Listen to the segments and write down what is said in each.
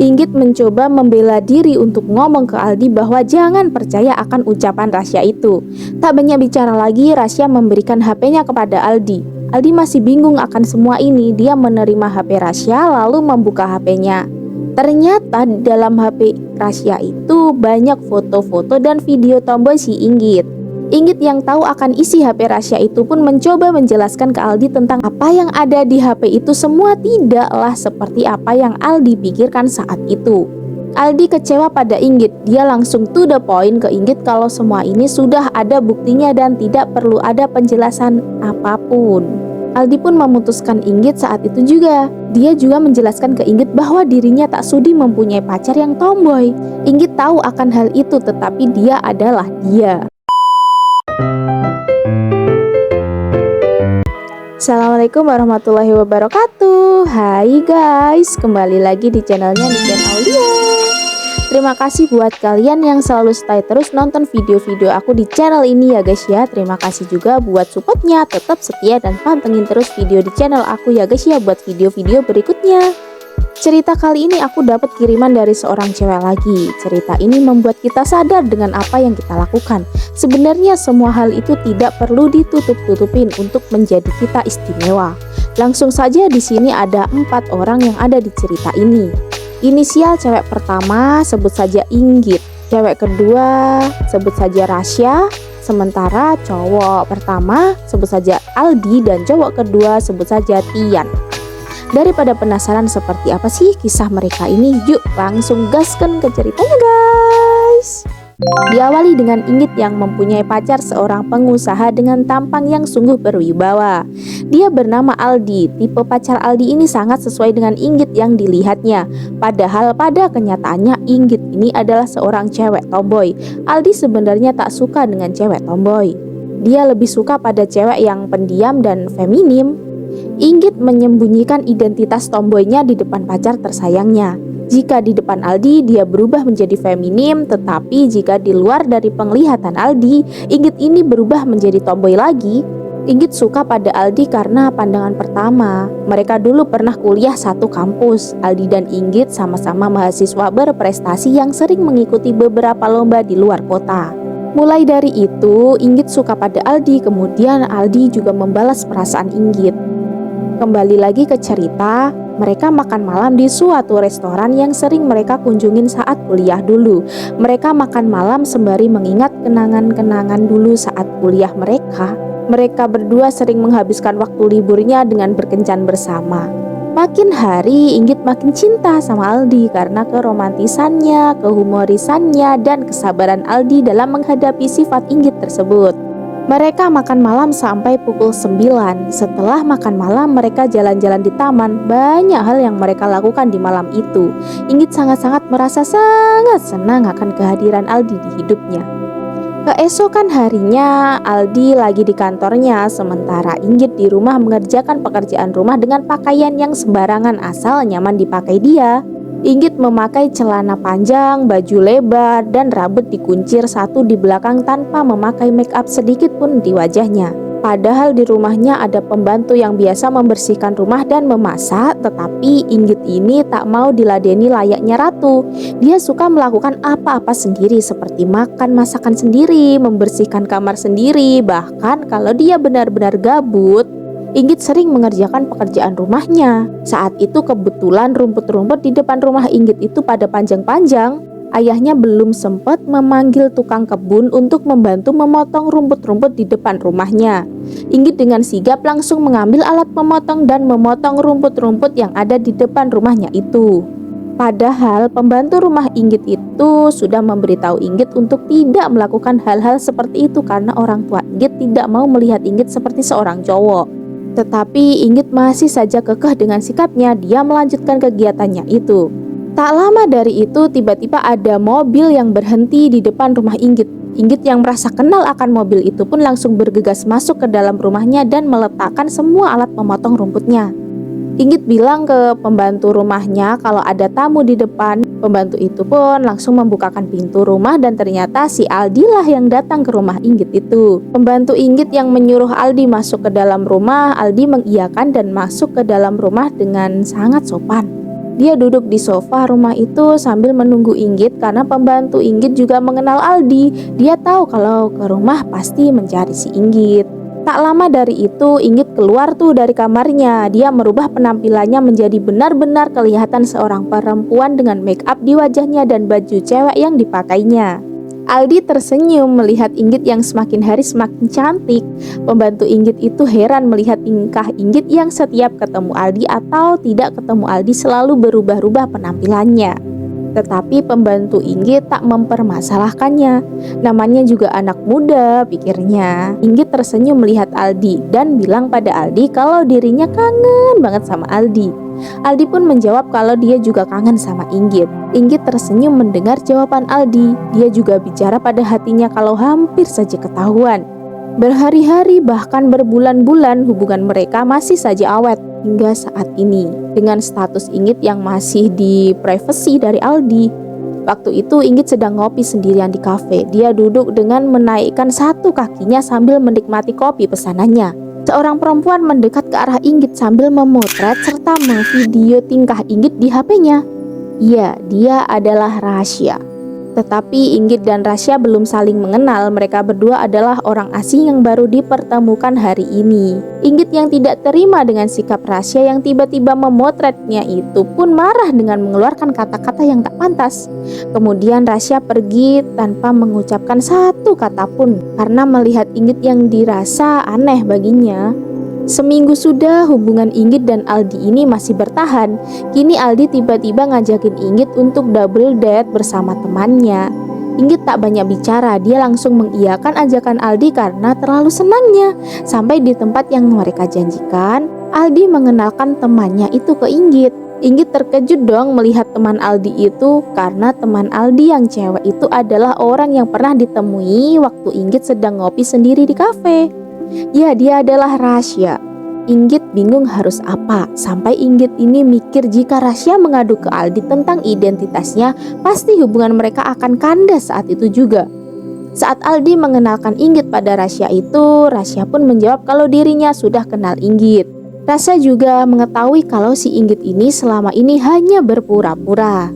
Inggit mencoba membela diri untuk ngomong ke Aldi bahwa jangan percaya akan ucapan Rasya itu. Tak banyak bicara lagi, Rasya memberikan HP-nya kepada Aldi. Aldi masih bingung akan semua ini. Dia menerima HP Rasya lalu membuka HP-nya. Ternyata di dalam HP Rasya itu banyak foto-foto dan video tomboy si Inggit. Inggit yang tahu akan isi HP Rasya itu pun mencoba menjelaskan ke Aldi tentang apa yang ada di HP itu semua tidaklah seperti apa yang Aldi pikirkan saat itu. Aldi kecewa pada Inggit. Dia langsung to the point ke Inggit kalau semua ini sudah ada buktinya dan tidak perlu ada penjelasan apapun. Aldi pun memutuskan Inggit saat itu juga. Dia juga menjelaskan ke Inggit bahwa dirinya tak sudi mempunyai pacar yang tomboy. Inggit tahu akan hal itu, tetapi dia adalah dia. Assalamualaikum warahmatullahi wabarakatuh. Hai guys, kembali lagi di channelnya Niken Aulia. Terima kasih buat kalian yang selalu stay terus nonton video-video aku di channel ini ya guys ya. Terima kasih juga buat supportnya, tetap setia dan pantengin terus video di channel aku ya guys ya buat video-video berikutnya. Cerita kali ini aku dapat kiriman dari seorang cewek lagi. Cerita ini membuat kita sadar dengan apa yang kita lakukan. Sebenarnya semua hal itu tidak perlu ditutup-tutupin untuk menjadi kita istimewa. Langsung saja di sini ada 4 orang yang ada di cerita ini. Inisial cewek pertama sebut saja Inggit, cewek kedua sebut saja Rasya, sementara cowok pertama sebut saja Aldi dan cowok kedua sebut saja Tian. Daripada penasaran seperti apa sih kisah mereka ini, yuk langsung gaskan ke ceritanya guys. Diawali dengan Inggit yang mempunyai pacar seorang pengusaha dengan tampang yang sungguh berwibawa. Dia bernama Aldi. Tipe pacar Aldi ini sangat sesuai dengan Inggit yang dilihatnya. Padahal pada kenyataannya Inggit ini adalah seorang cewek tomboy. Aldi sebenarnya tak suka dengan cewek tomboy. Dia lebih suka pada cewek yang pendiam dan feminim. Inggit menyembunyikan identitas tomboynya di depan pacar tersayangnya. Jika di depan Aldi dia berubah menjadi feminim, tetapi jika di luar dari penglihatan Aldi, Inggit ini berubah menjadi tomboy lagi. Inggit suka pada Aldi karena pandangan pertama. Mereka dulu pernah kuliah satu kampus. Aldi dan Inggit sama-sama mahasiswa berprestasi yang sering mengikuti beberapa lomba di luar kota. Mulai dari itu, Inggit suka pada Aldi, kemudian Aldi juga membalas perasaan Inggit. Kembali lagi ke cerita, mereka makan malam di suatu restoran yang sering mereka kunjungin saat kuliah dulu. Mereka makan malam sembari mengingat kenangan-kenangan dulu saat kuliah mereka. Mereka berdua sering menghabiskan waktu liburnya dengan berkencan bersama. Makin hari, Inggit makin cinta sama Aldi karena keromantisannya, kehumorisannya, dan kesabaran Aldi dalam menghadapi sifat Inggit tersebut. Mereka makan malam sampai pukul 9. Setelah makan malam mereka jalan-jalan di taman. Banyak hal yang mereka lakukan di malam itu. Inggit sangat-sangat merasa sangat senang akan kehadiran Aldi di hidupnya. Keesokan harinya Aldi lagi di kantornya, sementara Inggit di rumah mengerjakan pekerjaan rumah dengan pakaian yang sembarangan asal nyaman dipakai dia. Inggit memakai celana panjang, baju lebar, dan rambut dikuncir satu di belakang tanpa memakai make up sedikit pun di wajahnya. Padahal di rumahnya ada pembantu yang biasa membersihkan rumah dan memasak, tetapi Inggit ini tak mau diladeni layaknya ratu. Dia suka melakukan apa-apa sendiri seperti makan masakan sendiri, membersihkan kamar sendiri, bahkan kalau dia benar-benar gabut, Inggit sering mengerjakan pekerjaan rumahnya. Saat itu kebetulan rumput-rumput di depan rumah Inggit itu pada panjang-panjang. Ayahnya belum sempat memanggil tukang kebun untuk membantu memotong rumput-rumput di depan rumahnya. Inggit dengan sigap langsung mengambil alat memotong dan memotong rumput-rumput yang ada di depan rumahnya itu. Padahal pembantu rumah Inggit itu sudah memberitahu Inggit untuk tidak melakukan hal-hal seperti itu karena orang tua Inggit tidak mau melihat Inggit seperti seorang cowok. Tetapi Inggit masih saja kekeh dengan sikapnya. Dia melanjutkan kegiatannya itu. Tak lama dari itu tiba-tiba ada mobil yang berhenti di depan rumah Inggit. Inggit yang merasa kenal akan mobil itu pun langsung bergegas masuk ke dalam rumahnya dan meletakkan semua alat memotong rumputnya. Inggit bilang ke pembantu rumahnya kalau ada tamu di depan. Pembantu itu pun langsung membukakan pintu rumah dan ternyata si Aldi lah yang datang ke rumah Inggit itu. Pembantu Inggit yang menyuruh Aldi masuk ke dalam rumah. Aldi mengiyakan dan masuk ke dalam rumah dengan sangat sopan. Dia duduk di sofa rumah itu sambil menunggu Inggit karena pembantu Inggit juga mengenal Aldi. Dia tahu kalau ke rumah pasti mencari si Inggit. Tak lama dari itu Inggit keluar tuh dari kamarnya. Dia merubah penampilannya menjadi benar-benar kelihatan seorang perempuan dengan make up di wajahnya dan baju cewek yang dipakainya. Aldi tersenyum melihat Inggit yang semakin hari semakin cantik. Pembantu Inggit itu heran melihat tingkah Inggit yang setiap ketemu Aldi atau tidak ketemu Aldi selalu berubah-ubah penampilannya. Tetapi pembantu Inggit tak mempermasalahkannya. Namanya juga anak muda, pikirnya. Inggit tersenyum melihat Aldi dan bilang pada Aldi kalau dirinya kangen banget sama Aldi. Aldi pun menjawab kalau dia juga kangen sama Inggit. Inggit tersenyum mendengar jawaban Aldi. Dia juga bicara pada hatinya kalau hampir saja ketahuan. Berhari-hari bahkan berbulan-bulan hubungan mereka masih saja awet hingga saat ini. Dengan status Inggit yang masih di privasi dari Aldi. Waktu itu Inggit sedang ngopi sendirian di kafe. Dia duduk dengan menaikkan satu kakinya sambil menikmati kopi pesanannya. Seorang perempuan mendekat ke arah Inggit sambil memotret serta memvideo tingkah Inggit di HP-nya. Ya, dia adalah Rasya. Tetapi Inggit dan Rasya belum saling mengenal. Mereka berdua adalah orang asing yang baru dipertemukan hari ini. Inggit yang tidak terima dengan sikap Rasya yang tiba-tiba memotretnya itu pun marah dengan mengeluarkan kata-kata yang tak pantas. Kemudian Rasya pergi tanpa mengucapkan satu kata pun karena melihat Inggit yang dirasa aneh baginya. Seminggu sudah hubungan Inggit dan Aldi ini masih bertahan. Kini Aldi tiba-tiba ngajakin Inggit untuk double date bersama temannya. Inggit tak banyak bicara, dia langsung mengiyakan ajakan Aldi karena terlalu senangnya. Sampai di tempat yang mereka janjikan, Aldi mengenalkan temannya itu ke Inggit. Inggit terkejut dong melihat teman Aldi itu karena teman Aldi yang cewek itu adalah orang yang pernah ditemui waktu Inggit sedang ngopi sendiri di kafe. Ya, dia adalah Rasya. Inggit bingung harus apa. Sampai Inggit ini mikir jika Rasya mengadu ke Aldi tentang identitasnya, pasti hubungan mereka akan kandas saat itu juga. Saat Aldi mengenalkan Inggit pada Rasya itu, Rasya pun menjawab kalau dirinya sudah kenal Inggit. Rasya juga mengetahui kalau si Inggit ini selama ini hanya berpura-pura.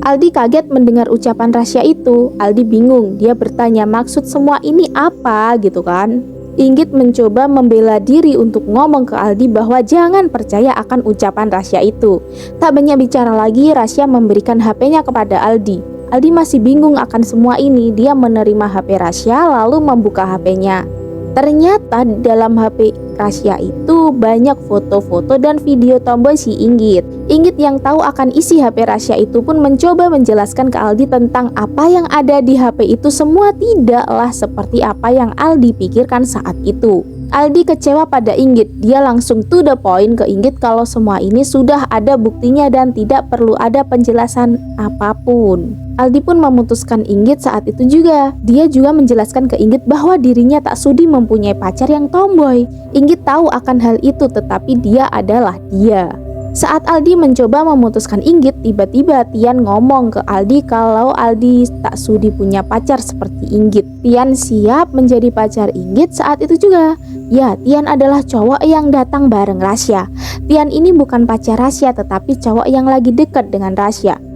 Aldi kaget mendengar ucapan Rasya itu. Aldi bingung, dia bertanya maksud semua ini apa gitu kan. Inggit mencoba membela diri untuk ngomong ke Aldi bahwa jangan percaya akan ucapan Rasya itu. Tak banyak bicara lagi, Rasya memberikan HP-nya kepada Aldi. Aldi masih bingung akan semua ini. Dia menerima HP Rasya lalu membuka HP-nya. Ternyata di dalam HP Rasya itu banyak foto-foto dan video tomboy si Inggit. Inggit yang tahu akan isi HP Rasya itu pun mencoba menjelaskan ke Aldi tentang apa yang ada di HP itu semua tidaklah seperti apa yang Aldi pikirkan saat itu. Aldi kecewa pada Inggit. Dia langsung to the point ke Inggit kalau semua ini sudah ada buktinya dan tidak perlu ada penjelasan apapun. Aldi pun memutuskan Inggit saat itu juga. Dia juga menjelaskan ke Inggit bahwa dirinya tak sudi mempunyai pacar yang tomboy. Inggit tahu akan hal itu tetapi dia adalah dia. Saat Aldi mencoba memutuskan Inggit, tiba-tiba Tian ngomong ke Aldi kalau Aldi tak sudi punya pacar seperti Inggit. Tian siap menjadi pacar Inggit saat itu juga. Ya, Tian adalah cowok yang datang bareng Rasya. Tian ini bukan pacar Rasya tetapi cowok yang lagi dekat dengan Rasya.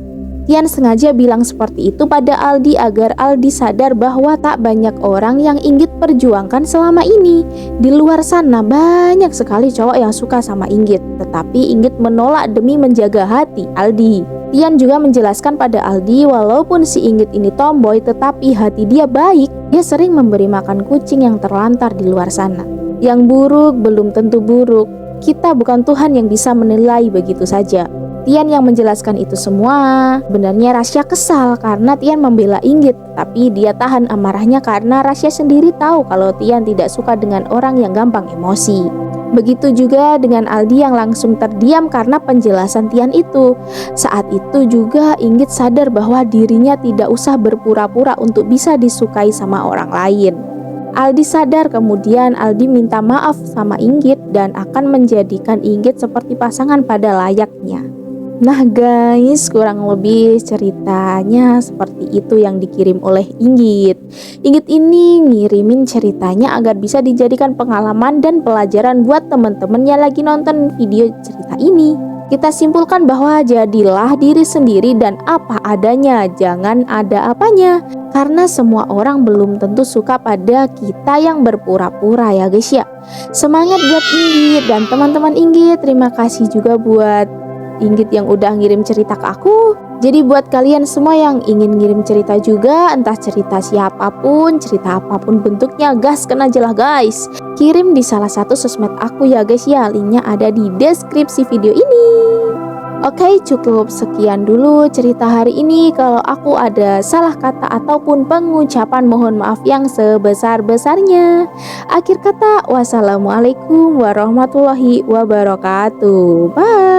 Tian sengaja bilang seperti itu pada Aldi agar Aldi sadar bahwa tak banyak orang yang Inggit perjuangkan selama ini. Di luar sana banyak sekali cowok yang suka sama Inggit, tetapi Inggit menolak demi menjaga hati Aldi. Tian juga menjelaskan pada Aldi walaupun si Inggit ini tomboy tetapi hati dia baik. Dia sering memberi makan kucing yang terlantar di luar sana. Yang buruk belum tentu buruk. Kita bukan Tuhan yang bisa menilai begitu saja. Tian yang menjelaskan itu semua. Sebenarnya Rasya kesal karena Tian membela Inggit, tapi dia tahan amarahnya karena Rasya sendiri tahu kalau Tian tidak suka dengan orang yang gampang emosi. Begitu juga dengan Aldi yang langsung terdiam karena penjelasan Tian itu. Saat itu juga Inggit sadar bahwa dirinya tidak usah berpura-pura untuk bisa disukai sama orang lain. Aldi sadar, kemudian Aldi minta maaf sama Inggit dan akan menjadikan Inggit seperti pasangan pada layaknya. Nah guys, kurang lebih ceritanya seperti itu yang dikirim oleh Inggit. Inggit ini ngirimin ceritanya agar bisa dijadikan pengalaman dan pelajaran buat temen-temen yang lagi nonton video cerita ini. Kita simpulkan bahwa jadilah diri sendiri dan apa adanya, jangan ada apanya. Karena semua orang belum tentu suka pada kita yang berpura-pura ya guys ya. Semangat buat Inggit dan teman-teman Inggit. Terima kasih juga buat Inggit yang udah ngirim cerita ke aku. Jadi buat kalian semua yang ingin ngirim cerita juga, entah cerita siapapun, cerita apapun bentuknya, gaskan aja lah guys. Kirim di salah satu sosmed aku ya guys ya, linknya ada di deskripsi video ini. Oke, cukup sekian dulu cerita hari ini. Kalau aku ada salah kata ataupun pengucapan, mohon maaf yang sebesar-besarnya. Akhir kata, wassalamualaikum warahmatullahi wabarakatuh. Bye.